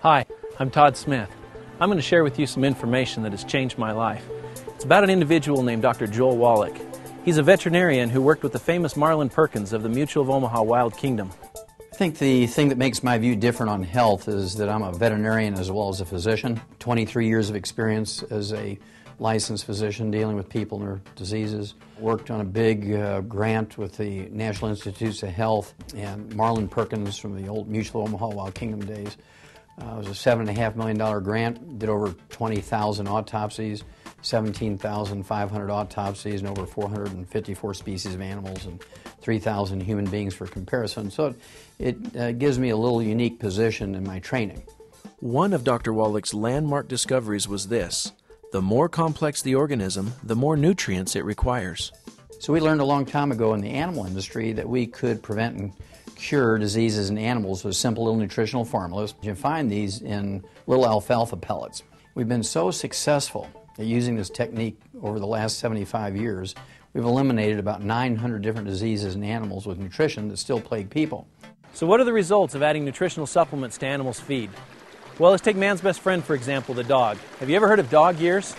Hi, I'm Todd Smith. I'm going to share with you some information that has changed my life. It's about an individual named Dr. Joel Wallach. He's a veterinarian who worked with the famous Marlin Perkins of the Mutual of Omaha Wild Kingdom. I think the thing that makes my view different on health is that I'm a veterinarian as well as a physician. 23 years of experience as a licensed physician dealing with people and their diseases. Worked on a big grant with the National Institutes of Health and Marlin Perkins from the old Mutual of Omaha Wild Kingdom days. It was a $7.5 million grant, did over 20,000 autopsies, 17,500 autopsies, and over 454 species of animals and 3,000 human beings for comparison. So it gives me a little unique position in my training. One of Dr. Wallach's landmark discoveries was this: the more complex the organism, the more nutrients it requires. So we learned a long time ago in the animal industry that we could prevent and cure diseases in animals with simple little nutritional formulas. You find these in little alfalfa pellets. We've been so successful at using this technique over the last 75 years, we've eliminated about 900 different diseases in animals with nutrition that still plague people. So what are the results of adding nutritional supplements to animals' feed? Well, let's take man's best friend, for example, the dog. Have you ever heard of dog years?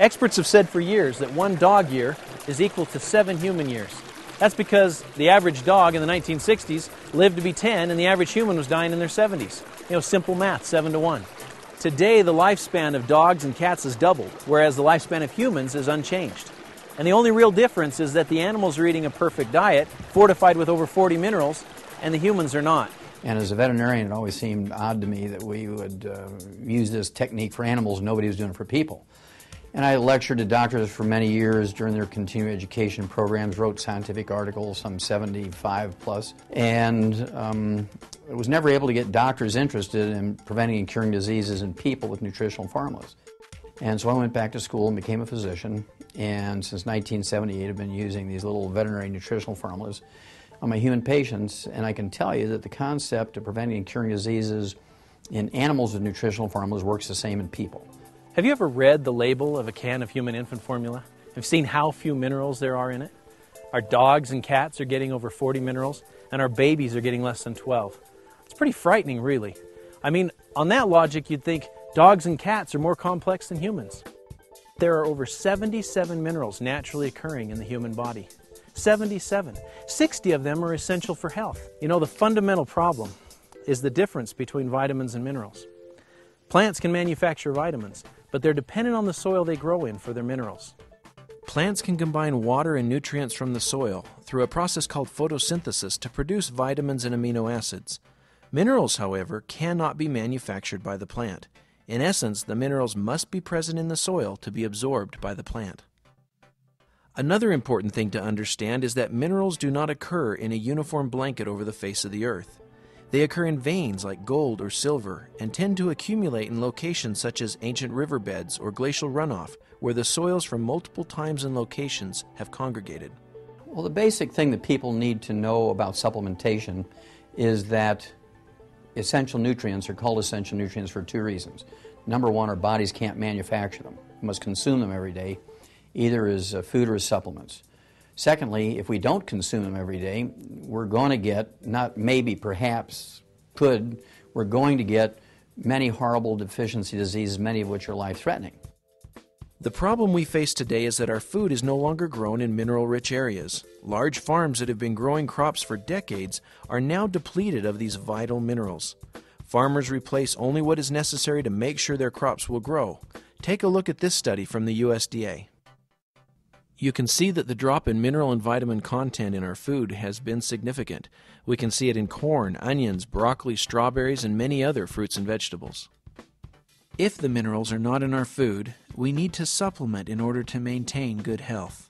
Experts have said for years that one dog year is equal to 7 human years. That's because the average dog in the 1960s lived to be 10 and the average human was dying in their 70s. Simple math, 7 to 1. Today, the lifespan of dogs and cats has doubled, whereas the lifespan of humans is unchanged. And the only real difference is that the animals are eating a perfect diet, fortified with over 40 minerals, and the humans are not. And as a veterinarian, it always seemed odd to me that we would use this technique for animals and nobody was doing it for people. And I lectured to doctors for many years during their continuing education programs, wrote scientific articles, some 75 plus, and I was never able to get doctors interested in preventing and curing diseases in people with nutritional formulas. And so I went back to school and became a physician, and since 1978 I've been using these little veterinary nutritional formulas on my human patients, and I can tell you that the concept of preventing and curing diseases in animals with nutritional formulas works the same in people. Have you ever read the label of a can of human infant formula? Have you seen how few minerals there are in it? Our dogs and cats are getting over 40 minerals, and our babies are getting less than 12. It's pretty frightening, really. I mean, on that logic, you'd think dogs and cats are more complex than humans. There are over 77 minerals naturally occurring in the human body. 77. 60 of them are essential for health. The fundamental problem is the difference between vitamins and minerals. Plants can manufacture vitamins, but they're dependent on the soil they grow in for their minerals. Plants can combine water and nutrients from the soil through a process called photosynthesis to produce vitamins and amino acids. Minerals, however, cannot be manufactured by the plant. In essence, the minerals must be present in the soil to be absorbed by the plant. Another important thing to understand is that minerals do not occur in a uniform blanket over the face of the earth. They occur in veins like gold or silver and tend to accumulate in locations such as ancient riverbeds or glacial runoff, where the soils from multiple times and locations have congregated. Well, the basic thing that people need to know about supplementation is that essential nutrients are called essential nutrients for 2 reasons. Number one, our bodies can't manufacture them. We must consume them every day, either as food or as supplements. Secondly, if we don't consume them every day, we're going to get, not maybe, perhaps, we're going to get many horrible deficiency diseases, many of which are life-threatening. The problem we face today is that our food is no longer grown in mineral-rich areas. Large farms that have been growing crops for decades are now depleted of these vital minerals. Farmers replace only what is necessary to make sure their crops will grow. Take a look at this study from the USDA. You can see that the drop in mineral and vitamin content in our food has been significant. We can see it in corn, onions, broccoli, strawberries, and many other fruits and vegetables. If the minerals are not in our food, we need to supplement in order to maintain good health.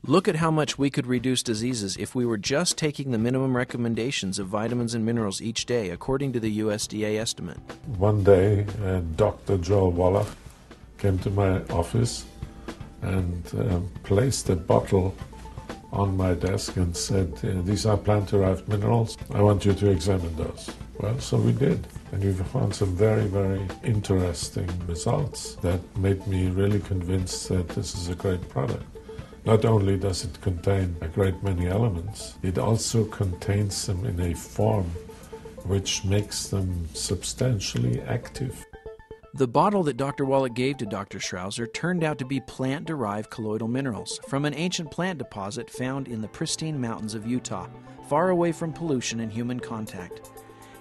Look at how much we could reduce diseases if we were just taking the minimum recommendations of vitamins and minerals each day, according to the USDA estimate. One day, Dr. Joel Wallach came to my office and placed a bottle on my desk and said, these are plant-derived minerals. I want you to examine those. Well, so we did. And we found some very, very interesting results that made me really convinced that this is a great product. Not only does it contain a great many elements, it also contains them in a form which makes them substantially active. The bottle that Dr. Wallach gave to Dr. Schrouser turned out to be plant-derived colloidal minerals from an ancient plant deposit found in the pristine mountains of Utah, far away from pollution and human contact.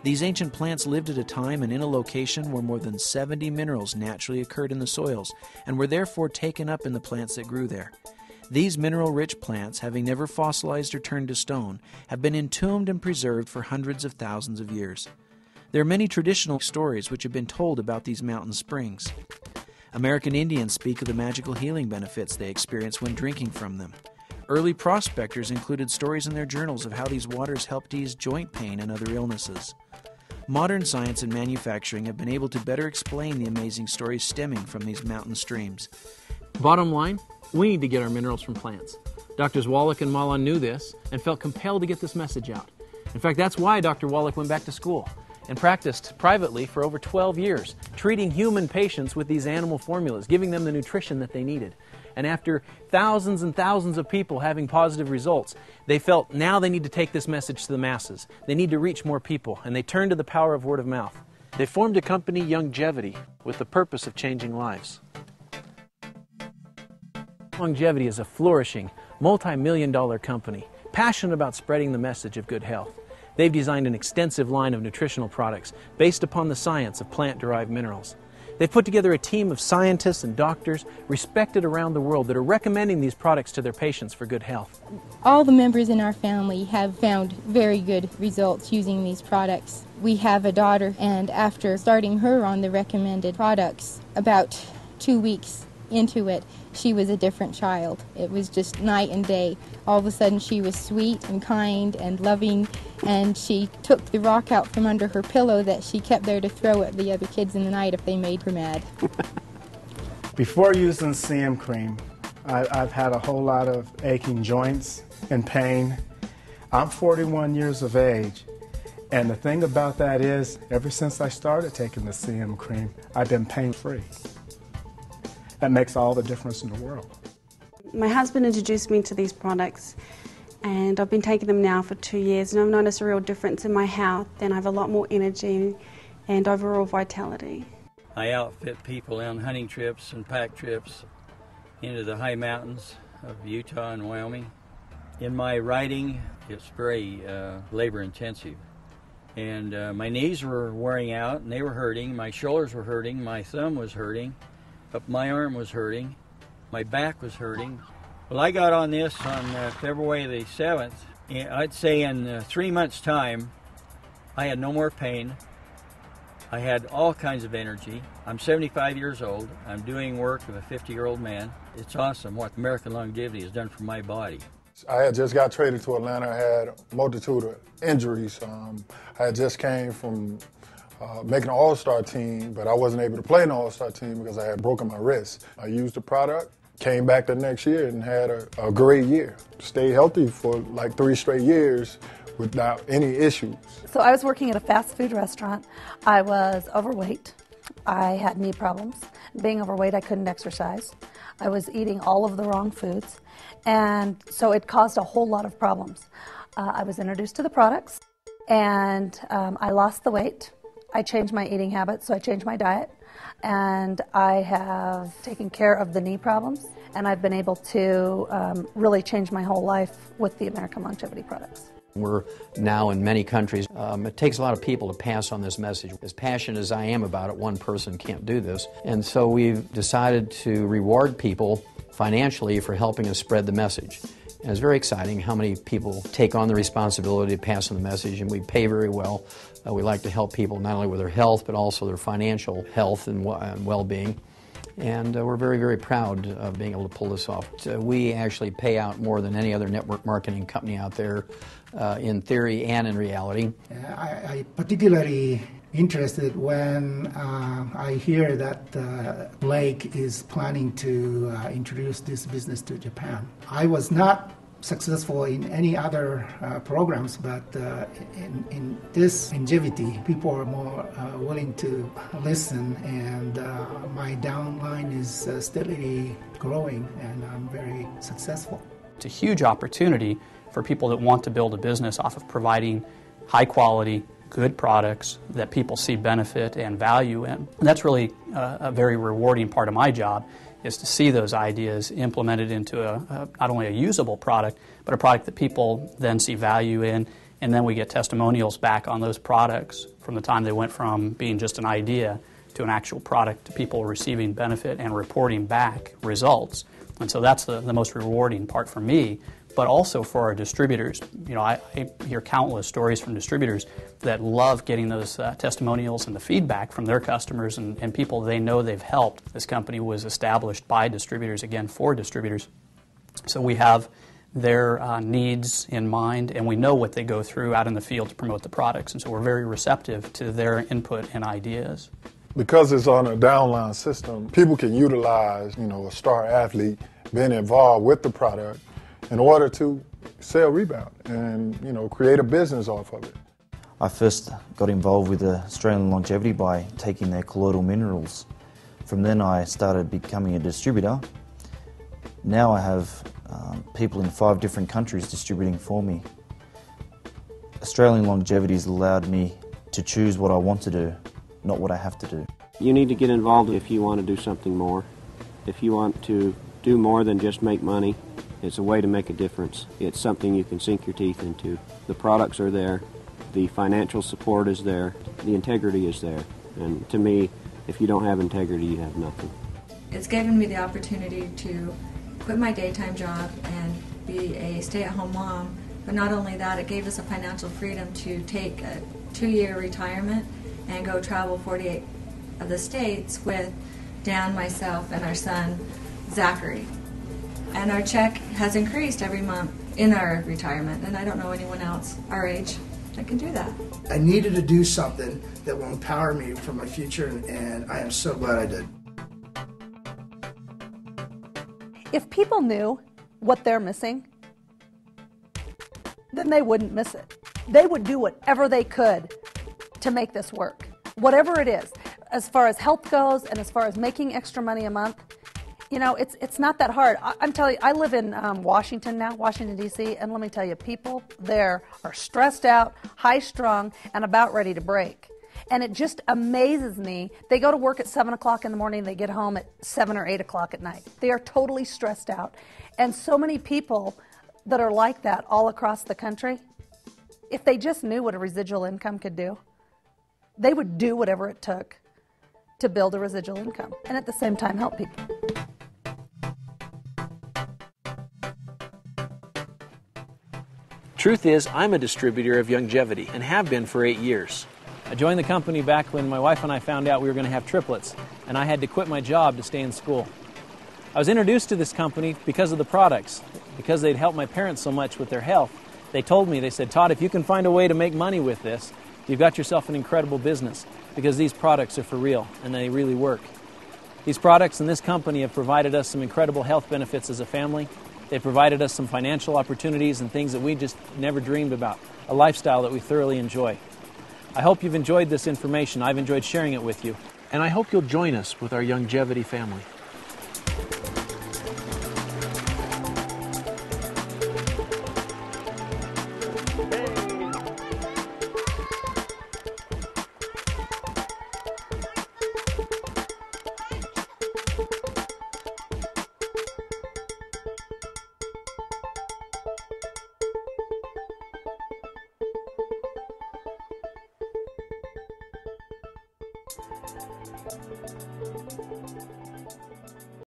These ancient plants lived at a time and in a location where more than 70 minerals naturally occurred in the soils and were therefore taken up in the plants that grew there. These mineral-rich plants, having never fossilized or turned to stone, have been entombed and preserved for hundreds of thousands of years. There are many traditional stories which have been told about these mountain springs. American Indians speak of the magical healing benefits they experience when drinking from them. Early prospectors included stories in their journals of how these waters helped ease joint pain and other illnesses. Modern science and manufacturing have been able to better explain the amazing stories stemming from these mountain streams. Bottom line, we need to get our minerals from plants. Drs. Wallach and Malon knew this and felt compelled to get this message out. In fact, that's why Dr. Wallach went back to school and practiced privately for over 12 years, treating human patients with these animal formulas, giving them the nutrition that they needed. And after thousands and thousands of people having positive results, they felt now they need to take this message to the masses. They need to reach more people, and they turned to the power of word of mouth. They formed a company, Youngevity, with the purpose of changing lives. Youngevity is a flourishing, multi-million-dollar company, passionate about spreading the message of good health. They've designed an extensive line of nutritional products based upon the science of plant-derived minerals. They've put together a team of scientists and doctors respected around the world that are recommending these products to their patients for good health. All the members in our family have found very good results using these products. We have a daughter, and after starting her on the recommended products, about 2 weeks into it, she was a different child. It was just night and day. All of a sudden she was sweet and kind and loving, and she took the rock out from under her pillow that she kept there to throw at the other kids in the night if they made her mad. Before using CM cream, I've had a whole lot of aching joints and pain. I'm 41 years of age, and the thing about that is, ever since I started taking the CM cream, I've been pain-free. That makes all the difference in the world. My husband introduced me to these products, and I've been taking them now for 2 years, and I've noticed a real difference in my health, and I have a lot more energy and overall vitality. I outfit people on hunting trips and pack trips into the high mountains of Utah and Wyoming. In my riding, it's very labor intensive, and my knees were wearing out and they were hurting, my shoulders were hurting, my thumb was hurting, but my arm was hurting, my back was hurting. Well, I got on this on February the 7th. I'd say in 3 months' time, I had no more pain. I had all kinds of energy. I'm 75 years old. I'm doing work of a 50-year-old man. It's awesome what American Longevity has done for my body. I had just got traded to Atlanta. I had a multitude of injuries. I had just came from making an all-star team, but I wasn't able to play in the all-star team because I had broken my wrist. I used the product, came back the next year and had a great year. Stayed healthy for like 3 straight years without any issues. So I was working at a fast food restaurant. I was overweight. I had knee problems. Being overweight, I couldn't exercise. I was eating all of the wrong foods, and so it caused a whole lot of problems. I was introduced to the products, and I lost the weight. I changed my eating habits, so I changed my diet, and I have taken care of the knee problems, and I've been able to really change my whole life with the American Longevity products. We're now in many countries. It takes a lot of people to pass on this message. As passionate as I am about it, one person can't do this. And so we've decided to reward people financially for helping us spread the message. And it's very exciting how many people take on the responsibility to pass on the message, and we pay very well. We like to help people not only with their health, but also their financial health and well-being. And we're very, very proud of being able to pull this off. We actually pay out more than any other network marketing company out there, in theory and in reality. I particularly interested when I hear that Blake is planning to introduce this business to Japan. I was not successful in any other programs, but in this Youngevity, people are more willing to listen, and my downline is steadily growing, and I'm very successful. It's a huge opportunity for people that want to build a business off of providing high quality, good products that people see benefit and value in. And that's really a very rewarding part of my job, is to see those ideas implemented into not only a usable product, but a product that people then see value in, and then we get testimonials back on those products from the time they went from being just an idea to an actual product, to people receiving benefit and reporting back results. And so that's the most rewarding part for me, but also for our distributors. You know, I hear countless stories from distributors that love getting those testimonials and the feedback from their customers and people they know they've helped. This company was established by distributors, again, for distributors. So we have their needs in mind, and we know what they go through out in the field to promote the products. And so we're very receptive to their input and ideas. Because it's on a downline system, people can utilize, a star athlete being involved with the product in order to sell Rebound and, create a business off of it. I first got involved with Australian Longevity by taking their colloidal minerals. From then I started becoming a distributor. Now I have people in 5 different countries distributing for me. Australian Longevity has allowed me to choose what I want to do, not what I have to do. You need to get involved if you want to do something more. If you want to do more than just make money, it's a way to make a difference. It's something you can sink your teeth into. The products are there, the financial support is there, the integrity is there. And to me, if you don't have integrity, you have nothing. It's given me the opportunity to quit my daytime job and be a stay-at-home mom. But not only that, it gave us a financial freedom to take a 2-year retirement and go travel 48 of the states with Dan, myself, and our son, Zachary. And our check has increased every month in our retirement, and I don't know anyone else our age that can do that. I needed to do something that will empower me for my future, and I am so glad I did. If people knew what they're missing, then they wouldn't miss it. They would do whatever they could to make this work. Whatever it is, as far as health goes and as far as making extra money a month, it's not that hard. I'm telling you, I live in Washington now, Washington, D.C., and let me tell you, people there are stressed out, high-strung, and about ready to break. And it just amazes me. They go to work at 7 o'clock in the morning, they get home at 7 or 8 o'clock at night. They are totally stressed out. And so many people that are like that all across the country, if they just knew what a residual income could do, they would do whatever it took to build a residual income and at the same time help people. Truth is, I'm a distributor of Youngevity and have been for 8 years. I joined the company back when my wife and I found out we were going to have triplets, and I had to quit my job to stay in school. I was introduced to this company because of the products, because they'd helped my parents so much with their health. They told me, they said, Todd, if you can find a way to make money with this, you've got yourself an incredible business, because these products are for real and they really work. These products and this company have provided us some incredible health benefits as a family. They've provided us some financial opportunities and things that we just never dreamed about, a lifestyle that we thoroughly enjoy. I hope you've enjoyed this information. I've enjoyed sharing it with you. And I hope you'll join us with our Youngevity family.